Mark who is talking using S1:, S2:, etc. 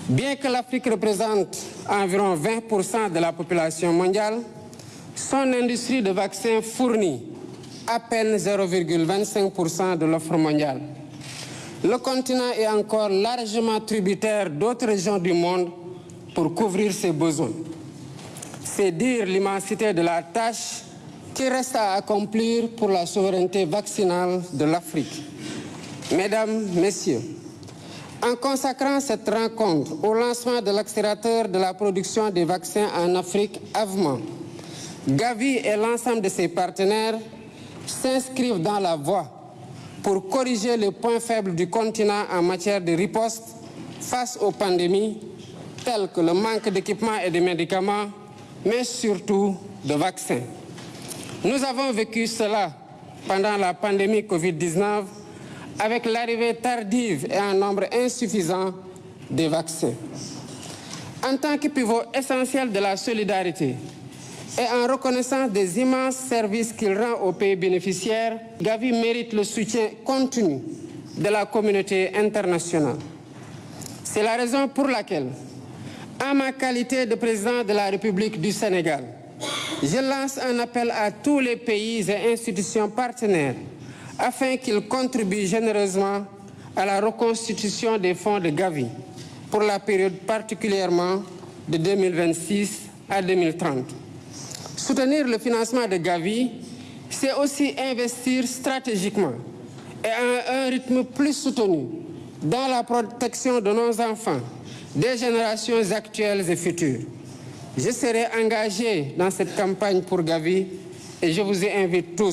S1: Bien que l'Afrique représente environ 20% de la population mondiale, son industrie de vaccins fournit à peine 0,25% de l'offre mondiale. Le continent est encore largement tributaire d'autres régions du monde pour couvrir ses besoins. C'est dire l'immensité de la tâche qui reste à accomplir pour la souveraineté vaccinale de l'Afrique. Mesdames, Messieurs, en consacrant cette rencontre au lancement de l'accélérateur de la production des vaccins en Afrique, AVMA, Gavi et l'ensemble de ses partenaires s'inscrivent dans la voie pour corriger les points faibles du continent en matière de riposte face aux pandémies, telles que le manque d'équipements et de médicaments, mais surtout de vaccins. Nous avons vécu cela pendant la pandémie Covid-19 avec l'arrivée tardive et un nombre insuffisant de vaccins. En tant que pivot essentiel de la solidarité et en reconnaissance des immenses services qu'il rend aux pays bénéficiaires, Gavi mérite le soutien continu de la communauté internationale. C'est la raison pour laquelle, en ma qualité de président de la République du Sénégal, je lance un appel à tous les pays et institutions partenaires afin qu'ils contribuent généreusement à la reconstitution des fonds de Gavi pour la période particulièrement de 2026 à 2030. Soutenir le financement de Gavi, c'est aussi investir stratégiquement et à un rythme plus soutenu dans la protection de nos enfants, des générations actuelles et futures. Je serai engagé dans cette campagne pour Gavi et je vous y invite tous.